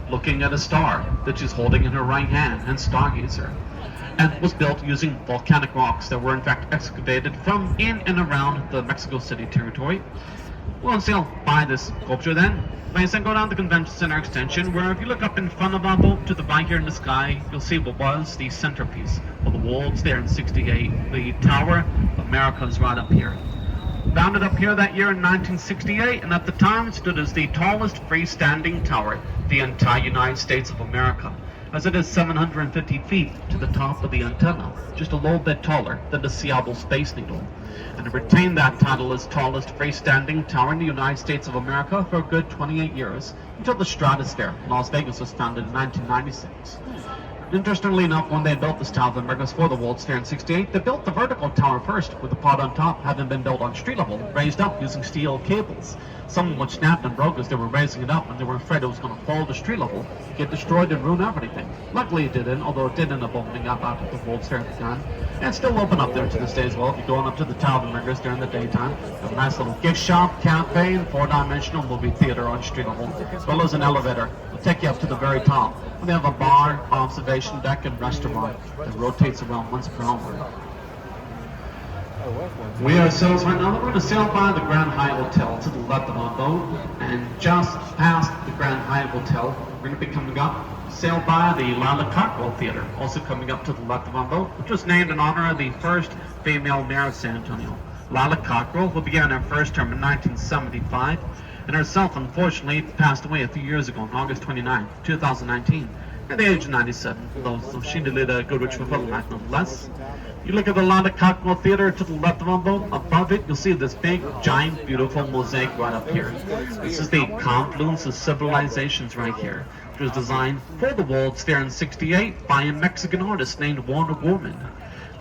looking at a star that she's holding in her right hand, and stargazer, and was built using volcanic rocks that were in fact excavated from in and around the Mexico City territory. We'll sail by this sculpture then. Let's then go down the Convention Center extension, where if you look up in front of our boat to the right here in the sky, you'll see what was the centerpiece of the World's Fair in '68. The Tower of America is right up here. Founded up here that year in 1968, and at the time stood as the tallest freestanding tower in the entire United States of America, as it is 750 feet to the top of the antenna, just a little bit taller than the Seattle Space Needle. And it retained that title as tallest freestanding tower in the United States of America for a good 28 years, until the Stratosphere in Las Vegas was founded in 1996. Interestingly enough, when they built this Tower of America for the World's Fair in '68, they built the vertical tower first, with the part on top having been built on street level, raised up using steel cables. Some of which snapped and broke as they were raising it up, and they were afraid it was going to fall to street level, get destroyed and ruin everything. Luckily it didn't, although it did end up opening up after the World's Fair at the time. And it's still open up there to this day as well. If you're going up to the Tower of America during the daytime, there's a nice little gift shop, cafe, and 4-dimensional movie theater on street level, as well as an elevator. It'll take you up to the very top. And they have a bar, observation deck, and restaurant that rotates around once per hour. We ourselves right now, we're going to sail by the Grand Hyatt Hotel to the left of our boat, and just past the Grand Hyatt Hotel, we're going to be coming up, sail by the Lila Cockrell Theater, also coming up to the left of our boat, which was named in honor of the first female mayor of San Antonio. Lila Cockrell, who began her first term in 1975, and herself, unfortunately, passed away a few years ago on August 29, 2019, at the age of 97, though she did lead a good, rich, fulfilling life nonetheless. You look at the Lila Cockrell Theater to the left of our boat. Above it, you'll see this big, giant, beautiful mosaic right up here. This is the confluence of civilizations right here, which was designed for the World's Fair in '68 by a Mexican artist named Wonder Woman.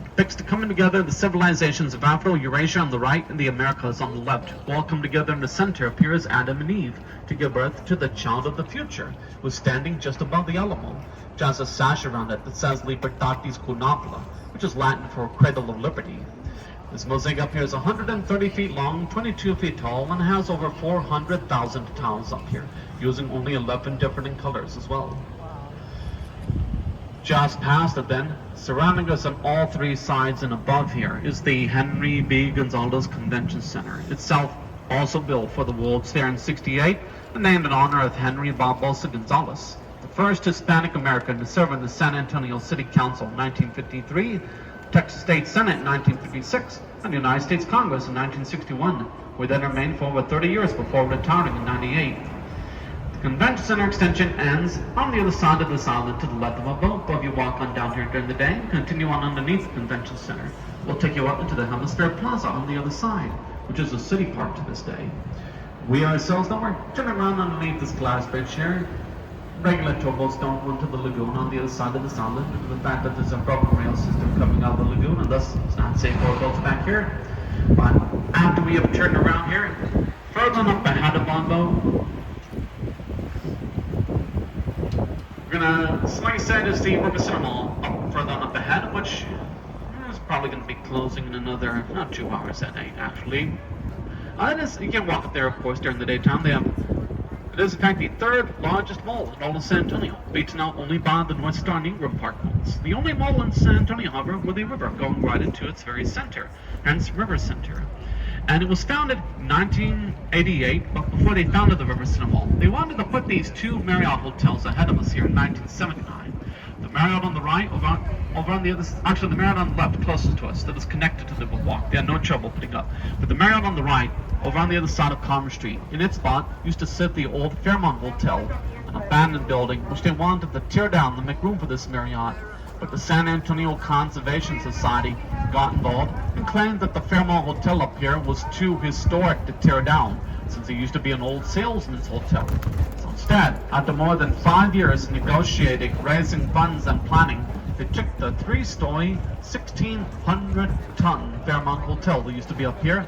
Depicts the coming together of the civilizations of Afro-Eurasia on the right and the Americas on the left. All come together in the center appears Adam and Eve to give birth to the child of the future, who's standing just above the Alamo, which has a sash around it that says Libertatis Cunapla, which is Latin for Cradle of Liberty. This mosaic up here is 130 feet long, 22 feet tall, and has over 400,000 tiles up here, using only 11 different colors as well. Just past it then, surrounding us on all three sides and above here, is the Henry B. Gonzalez Convention Center, itself also built for the World's Fair in '68 and named in honor of Henry Barbosa Gonzalez, the first Hispanic American to serve in the San Antonio City Council in 1953, Texas State Senate in 1956, and the United States Congress in 1961, where then remained for over 30 years before retiring in '98. The Convention Center extension ends on the other side of this island to the left of our boat, but if you walk on down here during the day and continue on underneath the Convention Center, we'll take you up into the Hemisphere Plaza on the other side, which is a city park to this day. We ourselves, though, we're turning around underneath this glass bridge here. Regular towboats don't run to the lagoon on the other side of this island, due to the fact that there's a broken rail system coming out of the lagoon, and thus it's not safe for boats back here. But after we have turned around here, further up ahead of our boat, we're gonna, like I said, is the River Cinema up further up ahead, which is probably gonna be closing in another, not 2 hours at night, actually. You can walk up there, of course, during the daytime. It is, in fact, the third largest mall in all of San Antonio, beaten out only by the North Star and Ingram Park malls. The only mall in San Antonio, however, with a river going right into its very center, hence River Center. And it was founded in 1988, but before they founded the River Center Mall, they wanted to put these two Marriott hotels ahead of us here in 1979. The Marriott on the right, over on the other, actually the Marriott on the left, closest to us, that is connected to the Riverwalk. They had no trouble putting up. But the Marriott on the right, over on the other side of Commerce Street, in its spot, used to sit the old Fairmont Hotel, an abandoned building, which they wanted to tear down to make room for this Marriott. But the San Antonio Conservation Society got involved and claimed that the Fairmont Hotel up here was too historic to tear down, since it used to be an old salesman's hotel. So instead, after more than 5 years negotiating, raising funds and planning, they took the 3-story, 1,600-ton Fairmont Hotel that used to be up here,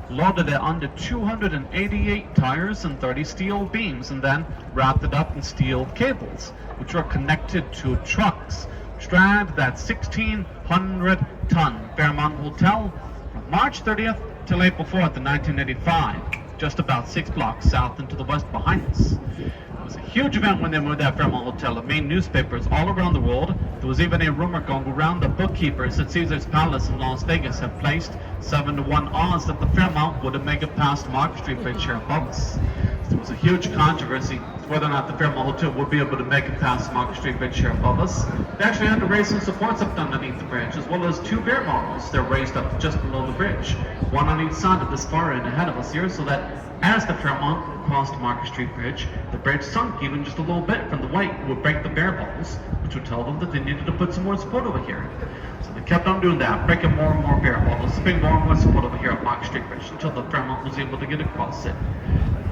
loaded it under 288 tires and 30 steel beams, and then wrapped it up in steel cables, which were connected to trucks, which dragged that 1,600-ton Fairmont Hotel from March 30th till April 4th in 1985, just about 6 blocks south and to the west behind us. was a huge event when they moved that Fairmont Hotel. It made newspapers all around the world. There was even a rumor going around the bookkeepers at Caesar's Palace in Las Vegas had placed 7-to-1 odds that the Fairmont would have made it past Market Street Bridge here above us. There was a huge controversy whether or not the Fairmont Hotel would be able to make it past Market Street Bridge here above us. They actually had to raise some supports up underneath the bridge, as well as 2 bear models. They're raised up just below the bridge, one on each side of this far end ahead of us here, so that as the Fairmont crossed Market Street Bridge, the bridge sunk even just a little bit from the weight would break the bear balls, which would tell them that they needed to put some more support over here. So they kept on doing that, breaking more and more bear balls, putting more and more support over here at Market Street Bridge until the Fairmont was able to get across it.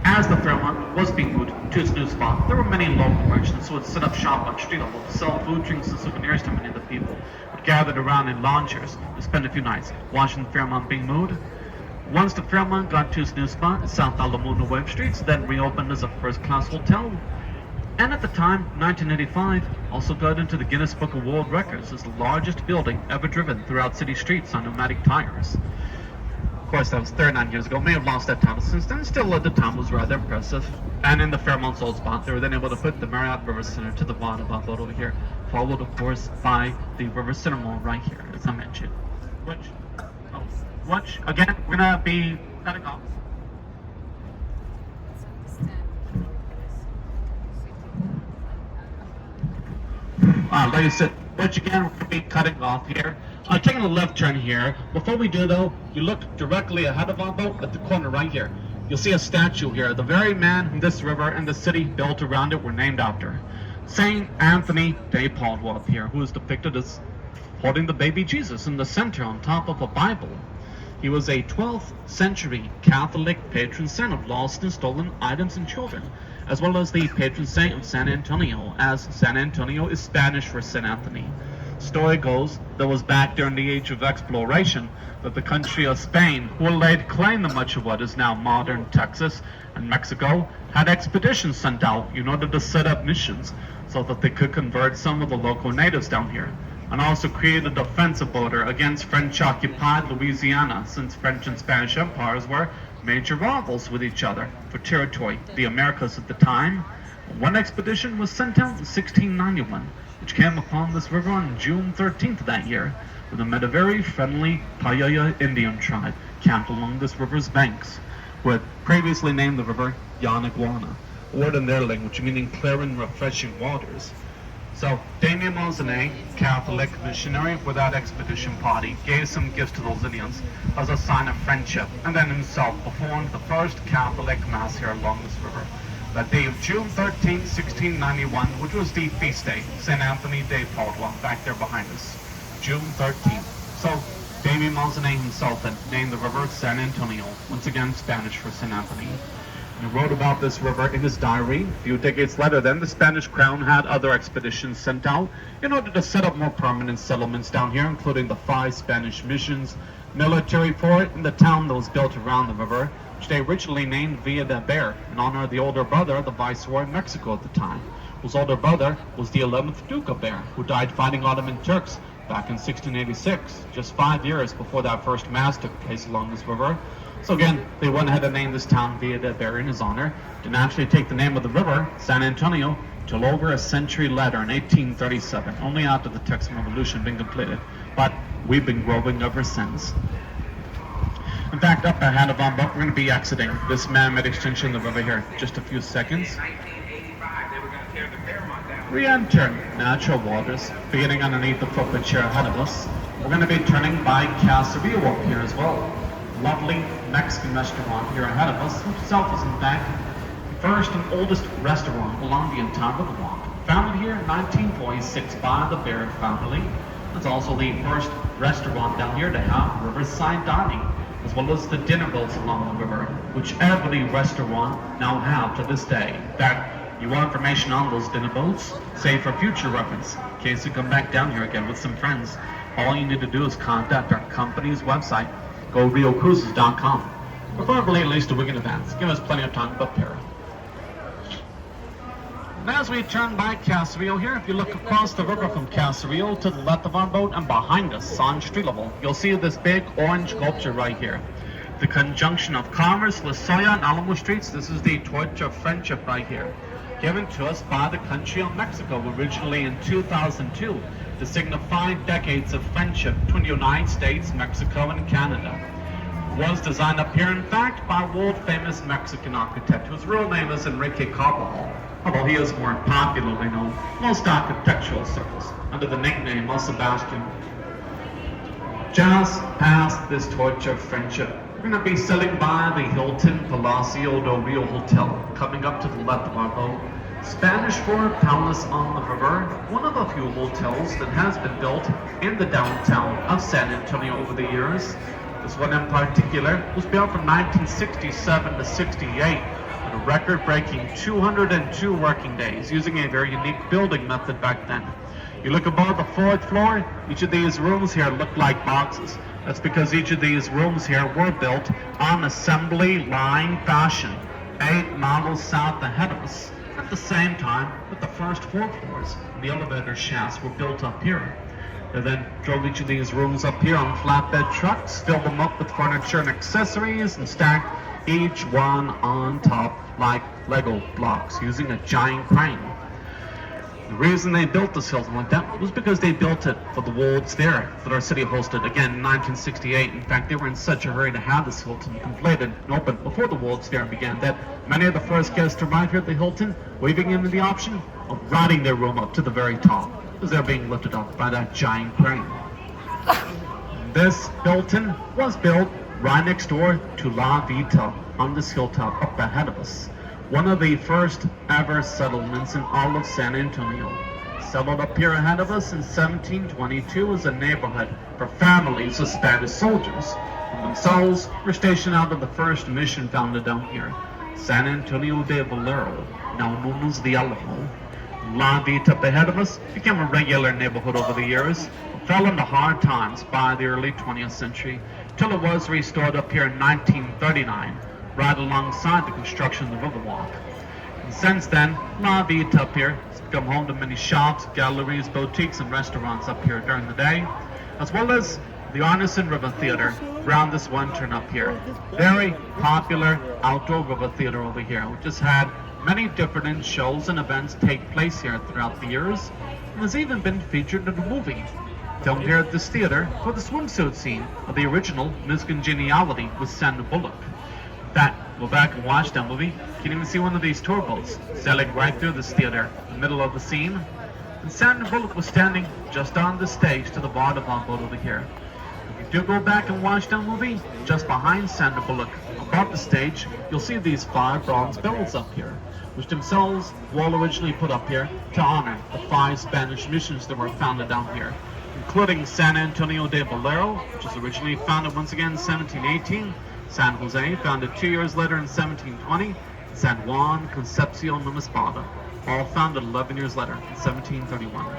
As the Fairmont was being moved to its new spot, there were many local merchants who would set up shop on street level to sell food, drinks, and souvenirs to many of the people who gathered around in lawn chairs to spend a few nights watching the Fairmont being moved. Once the Fairmont got to its new spot, South Alameda Webb Streets then reopened as a first-class hotel. And at the time, 1985, also got into the Guinness Book of World Records as the largest building ever driven throughout city streets on pneumatic tires. Of course, that was 39 years ago. May have lost that title since then. Still, at the time, was rather impressive. And in the Fairmont's old spot, they were then able to put the Marriott River Center to the bottom of that boat over here, followed, of course, by the River Center Mall right here, as I mentioned. Which, again, we're going to be cutting off. Like I said, which again, we're going to be cutting off here. Taking a left turn here. Before we do, though, you look directly ahead of our boat at the corner right here. You'll see a statue here. The very man whom this river and the city built around it were named after. Saint Anthony de Padua up here, who is depicted as holding the baby Jesus in the center on top of a Bible. He was a 12th century Catholic patron saint of lost and stolen items and children, as well as the patron saint of San Antonio, as San Antonio is Spanish for St. Anthony. Story goes that it was back during the age of exploration that the country of Spain, who laid claim to much of what is now modern Texas and Mexico, had expeditions sent out in order to set up missions so that they could convert some of the local natives down here, and also create a defensive border against French-occupied Louisiana, since French and Spanish empires were major rivals with each other for territory, the Americas at the time. One expedition was sent out in 1691, which came upon this river on June 13th of that year, when they met a very friendly Payaya Indian tribe camped along this river's banks, who had previously named the river Yanaguana, a word in their language meaning clear and refreshing waters. So, Damien Montané, Catholic missionary with that expedition party, gave some gifts to those Indians as a sign of friendship, and then himself performed the first Catholic Mass here along this river. That day of June 13, 1691, which was the feast day, St. Anthony de Padua, back there behind us, June 13th. So, Damien Montané himself then named the river San Antonio, once again Spanish for St. Anthony. He wrote about this river in his diary. A few decades later then, the Spanish crown had other expeditions sent out in order to set up more permanent settlements down here, including the 5 Spanish missions, military fort, and the town that was built around the river, which they originally named Villa de Bear, in honor of the older brother of the Viceroy of Mexico at the time, whose older brother was the 11th Duke of Bear, who died fighting Ottoman Turks back in 1686, just 5 years before that first mass took place along this river. So again, they went ahead and named this town Villa de Bear in his honor. Didn't actually take the name of the river, San Antonio, till over a century later in 1837, only after the Texan Revolution had been completed. But we've been growing ever since. In fact, up ahead of our boat, we're going to be exiting this man-made extension of the river here in just a few seconds. Re-enter natural waters, beginning underneath the footbridge here ahead of us. We're going to be turning by Caserio up here as well. Lovely Mexican restaurant here ahead of us, which itself is in fact the first and oldest restaurant along the entire riverwalk. Founded here in 1946 by the Baird family. It's also the first restaurant down here to have riverside dining, as well as the dinner boats along the river, which every restaurant now have to this day. In fact, you want information on those dinner boats, say for future reference, in case you come back down here again with some friends, all you need to do is contact our company's website, GoRioCruises.com, preferably at least a week in advance. Give us plenty of time to prepare. And as we turn by Caserio here, if you look across the river from Caserio to the left of our boat and behind us on street level, you'll see this big orange sculpture right here. The conjunction of Commerce, La Soya, and Alamo Streets. This is the Torch of Friendship right here. given to us by the country of Mexico originally in 2002 to signify decades of friendship between the United States, Mexico, and Canada. It was designed up here, in fact, by a world-famous Mexican architect whose real name is Enrique Carbajal, although he is more popularly known in most architectural circles under the nickname of Sebastian. Just past this torch of friendship, we're going to be sailing by the Hilton Palacio del Rio Hotel, coming up to the left of our boat. Spanish for Palace on the River, one of a few hotels that has been built in the downtown of San Antonio over the years. This one in particular was built from 1967 to 68 with a record-breaking 202 working days using a very unique building method back then. You look above the fourth floor, each of these rooms here look like boxes. That's because each of these rooms here were built on assembly line fashion, 8 models south ahead of us. At the same time that the first 4 floors, the elevator shafts were built up here. They then drove each of these rooms up here on flatbed trucks, filled them up with furniture and accessories, and stacked each one on top like Lego blocks using a giant crane. The reason they built this Hilton like that was because they built it for the World's Fair that our city hosted again in 1968. In fact, they were in such a hurry to have this Hilton completed and open before the World's Fair began that many of the first guests to arrive here at the Hilton were even given the option of riding their room up to the very top as they're being lifted up by that giant crane. This Hilton was built right next door to La Vita on this hilltop up ahead of us. One of the first ever settlements in all of San Antonio. Settled up here ahead of us in 1722 as a neighborhood for families of Spanish soldiers who themselves were stationed out of the first mission founded down here, San Antonio de Valero, now known as the Alamo. La Vita up ahead of us became a regular neighborhood over the years, but fell into hard times by the early 20th century, till it was restored up here in 1939. Right alongside the construction of the Riverwalk. And since then, La Vita up here has become home to many shops, galleries, boutiques, and restaurants up here during the day, as well as the Arneson River Theater around this one turn up here. Very popular outdoor river theater over here, which has had many different shows and events take place here throughout the years, and has even been featured in a movie filmed here at this theater for the swimsuit scene of the original Miss Congeniality with Sandra Bullock. Go back and watch that movie. You can even see one of these tour boats sailing right through this theater in the middle of the scene. And Sandra Bullock was standing just on the stage to the bottom of our boat over here. If you do go back and watch that movie, just behind Sandra Bullock, above the stage, you'll see these 5 bronze bells up here, which themselves were all originally put up here to honor the 5 Spanish missions that were founded down here, including San Antonio de Valero, which was originally founded once again in 1718, San Jose, founded 2 years later in 1720, San Juan Concepcion Nuespada, all founded 11 years later in 1731.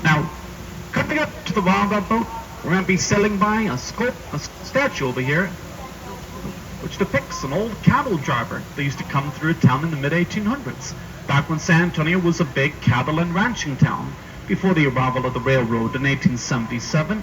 Now, coming up to the Wildlife boat, we're going to be sailing by a statue over here, which depicts an old cattle driver that used to come through town in the mid-1800s, back when San Antonio was a big cattle and ranching town, before the arrival of the railroad in 1877.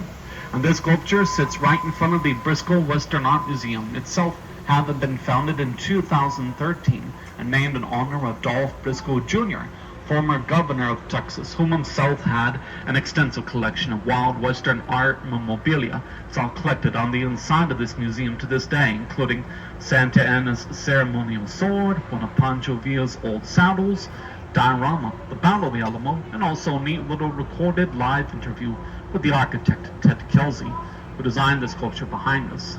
And this sculpture sits right in front of the Briscoe Western Art Museum, itself having been founded in 2013 and named in honor of Dolph Briscoe Jr., former governor of Texas, whom himself had an extensive collection of wild Western art memorabilia. It's all collected on the inside of this museum to this day, including Santa Anna's ceremonial sword, one of Pancho Villa's old saddles, diorama, the Battle of the Alamo, and also a neat little recorded live interview with the architect Ted Kelsey, who designed the sculpture behind us.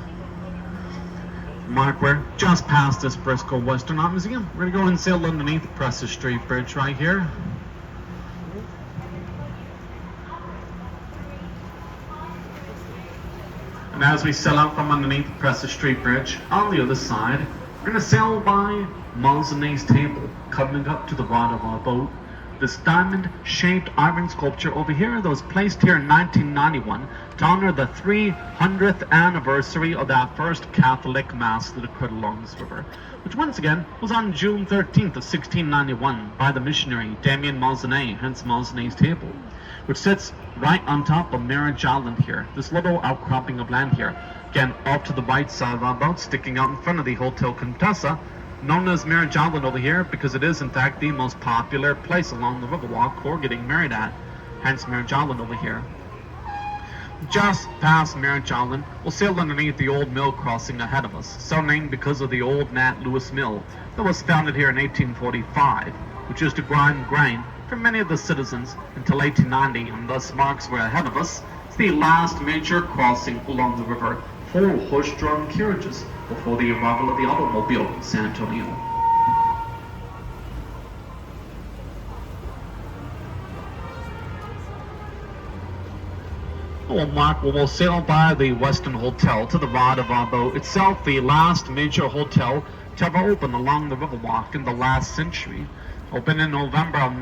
Mark, we're just past this Bristol Western Art Museum. We're going to go and sail underneath Presses Street Bridge right here. And as we sail out from underneath Presses Street Bridge, on the other side, we're going to sail by Malzene's table, coming up to the right of our boat. This diamond-shaped iron sculpture over here that was placed here in 1991 to honor the 300th anniversary of that first Catholic Mass that occurred along this river, which once again was on June 13th of 1691 by the missionary Damien Malzene, hence Malzene's table, which sits right on top of Marriage Island here, this little outcropping of land here. Again, off to the right side of our boat, sticking out in front of the Hotel Contessa, known as Marriage Island over here because it is in fact the most popular place along the Riverwalk for getting married at, hence Marriage Island over here. Just past Marriage Island, we'll sail underneath the old mill crossing ahead of us, so named because of the old Nat Lewis Mill that was founded here in 1845, which used to grind grain for many of the citizens until 1890, and thus marks where ahead of us is the last major crossing along the river for horse-drawn carriages before the arrival of the automobile in San Antonio. Well, Mark, we'll sail by the Westin Hotel to the right of our boat, itself the last major hotel to ever open along the Riverwalk in the last century. Opened in November of